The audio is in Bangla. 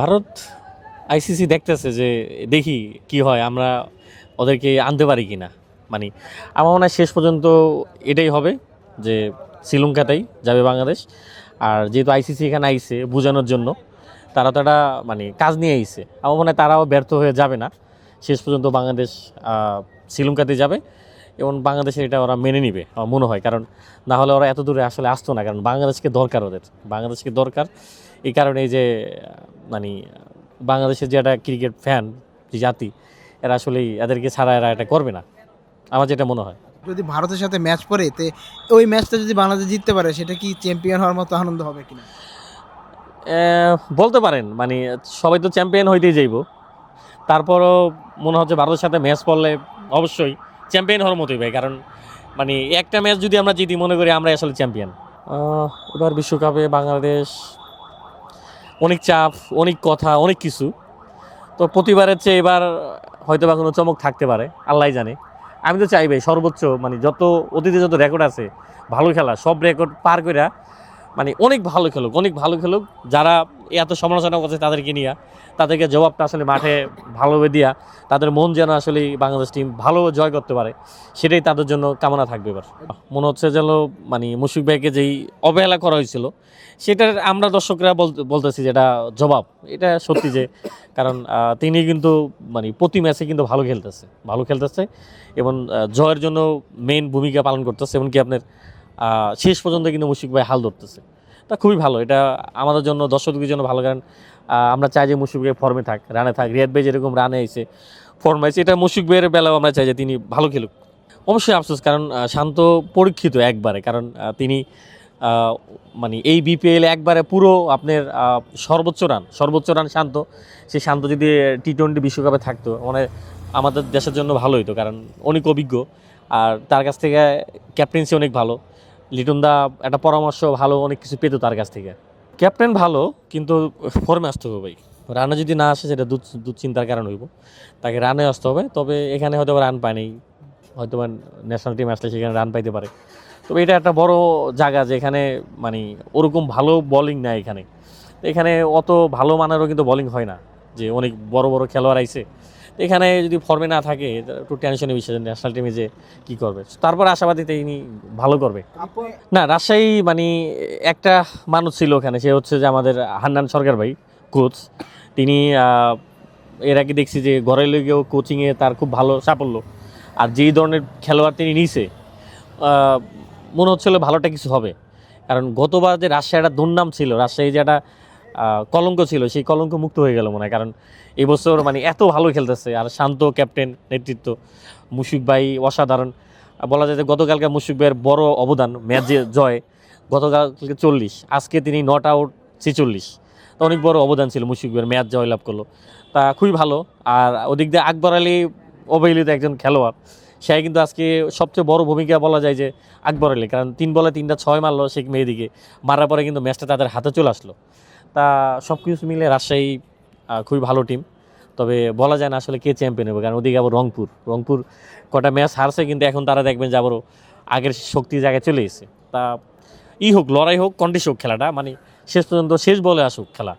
ভারত আইসিসি দেখতেছে যে দেখি কি হয়, আমরা ওদেরকে আনতে পারি কি না। মানে আমার মনে হয় শেষ পর্যন্ত এটাই হবে যে শ্রীলঙ্কাতেই যাবে বাংলাদেশ। আর যেহেতু আইসিসি এখানে আইছে বোঝানোর জন্য, তারা তো একটা মানে কাজ নিয়ে আইছে, আমার মনে হয় তারাও ব্যর্থ হয়ে যাবে না। শেষ পর্যন্ত বাংলাদেশ শ্রীলঙ্কাতে যাবে এবং বাংলাদেশের এটা ওরা মেনে নিবে আমার মনে হয়। কারণ না হলে ওরা এত দূরে আসলে আসতো না, কারণ বাংলাদেশকে দরকার, ওদের বাংলাদেশকে দরকার। এই কারণে এই যে মানে বাংলাদেশের যে একটা ক্রিকেট ফ্যান যে জাতি, এরা আসলেই এদেরকে ছাড়া এরা এটা করবে না, আমার যেটা মনে হয়। যদি ভারতের সাথে ম্যাচ পড়ে তে ওই ম্যাচটা যদি বাংলাদেশ জিততে পারে সেটা কি চ্যাম্পিয়ন হওয়ার মতো আনন্দ হবে কিনা? বলতে পারেন, মানে সবাই তো চ্যাম্পিয়ন হইতেই যাইব, তারপরও মনে হচ্ছে ভারতের সাথে ম্যাচ পড়লে অবশ্যই চ্যাম্পিয়ন হওয়ার মতোই ভাই। কারণ মানে একটা ম্যাচ যদি আমরা জিতি, মনে করি আমরা আসলে চ্যাম্পিয়ন। এবার বিশ্বকাপে বাংলাদেশ অনেক চাপ, অনেক কথা, অনেক কিছু। তো প্রতিবারের চেয়ে এবার হয়তো বা কোনো চমক থাকতে পারে, আল্লাহ জানে। আমি তো চাইবে সর্বোচ্চ, মানে যত অতীতে যত রেকর্ড আছে ভালো খেলা, সব রেকর্ড পার করে মানে অনেক ভালো খেলুক, অনেক ভালো খেলুক। যারা এত সমালোচনা করছে তাদেরকে নিয়ে তাদেরকে জবাবটা আসলে মাঠে ভালোভাবে দিয়া তাদের মন যেন আসলে বাংলাদেশ টিম ভালো জয় করতে পারে, সেটাই তাদের জন্য কামনা থাকবে। এবার মনে হচ্ছে যেন মানে মুশফিক ভাইকে যেই অবহেলা করা হয়েছিল, সেটার আমরা দর্শকরা বলতেছি যেটা জবাব, এটা সত্যি যে কারণ তিনি কিন্তু মানে প্রতি ম্যাচে কিন্তু ভালো খেলতেছে এবং জয়ের জন্য মেইন ভূমিকা পালন করতেছে। এমনকি আপনার শেষ পর্যন্ত কিন্তু মুশফিক ভাই হাল ধরতেছে। তা খুবই ভালো, এটা আমাদের জন্য, দর্শকদের জন্য ভালো। কারণ আমরা চাই যে মুশফিক ভাই ফর্মে থাক, রানে থাক। রিয়াদ ভাই যেরকম রানে আইছে, ফর্মে আইছে, এটা মুশফিক ভাইয়ের বেলাও আমরা চাই যে তিনি ভালো খেলুক। অবশ্যই আফসোস, কারণ শান্ত পরীক্ষিত একবারে। কারণ তিনি মানে এই বিপিএল একবারে পুরো আপনার সর্বোচ্চ রান শান্ত। সেই শান্ত যদি টি-20 বিশ্বকাপে থাকতো, মানে আমাদের দেশের জন্য ভালো হতো। কারণ অনেক অভিজ্ঞ, আর তার কাছ থেকে ক্যাপ্টেন্সি অনেক ভালো। লিটন দা একটা পরামর্শ ভালো, অনেক কিছু পেতো তার কাছ থেকে। ক্যাপ্টেন ভালো, কিন্তু ফর্মে আসতে হবে ভাই। রানে যদি না আসে, সেটা দুশ্চিন্তার কারণ হইব। তাকে রানে আসতে হবে। তবে এখানে হয়তো রান পায়নি, হয়তো ন্যাশনাল টিম আসলে সেখানে রান পাইতে পারে। তবে এটা একটা বড় জায়গা, যেখানে মানে ওরকম ভালো বোলিং নাই এখানে। তো এখানে অত ভালো মানেরও কিন্তু বোলিং হয় না, যে অনেক বড় বড় খেলোয়াড় আইছে। এখানে যদি ফর্মে না থাকে, একটু টেনশনের বিষয় ন্যাশনাল টিমে যে কী করবে। তারপর আশাবাদী তিনি ভালো করবে। না, রাজশাহী মানে একটা মানুষ ছিল ওখানে, সে হচ্ছে যে আমাদের হান্নান সরকার ভাই, কোচ। তিনি এর আগে দেখছি যে ঘরে লেগেও কোচিংয়ে তার খুব ভালো সাফল্য। আর যেই ধরনের খেলোয়াড় তিনি নিছে, মনে হচ্ছিল ভালোটা কিছু হবে। কারণ গতবার যে রাজশাহীটা দুর্নাম ছিল, রাজশাহী যে একটা কলঙ্ক ছিল, সেই কলঙ্ক মুক্ত হয়ে গেল মনে হয়। কারণ এবছর মানে এত ভালো খেলতেছে, আর শান্ত ক্যাপ্টেন, নেতৃত্ব, মুশফিক ভাই অসাধারণ। বলা যায় যে গতকালকে মুশফিক ভাইয়ের বড় অবদান ম্যাচ জয়। গতকালকে 40, আজকে তিনি নট আউট 46। তো অনেক বড় অবদান ছিল মুশফিক ভাইয়ের, ম্যাচ জয়লাভ করলো। তা খুবই ভালো। আর ওদিক দিয়ে আকবর আলী অবহেলিত একজন খেলোয়াড়, সে কিন্তু আজকে সবচেয়ে বড় ভূমিকা বলা যায় যে আকবর আলী। কারণ 3 বলে 3টা 6 মারলো শেখ মেহেদীকে, মারার পরে কিন্তু ম্যাচটা তাদের হাতে চলে আসলো। তা সব কিছু মিলে রাজশাহী খুবই ভালো টিম। তবে বলা যায় না আসলে কে চ্যাম্পিয়ন হবে, কারণ ওদিকে আবার রংপুর কটা ম্যাচ হারছে, কিন্তু এখন তারা দেখবেন যে আবারও আগের শক্তি জায়গায় চলে এসেছে। তা হোক, লড়াই হোক, কন্ডিশন হোক, খেলাটা মানে শেষ পর্যন্ত শেষ বলে আসুক খেলা।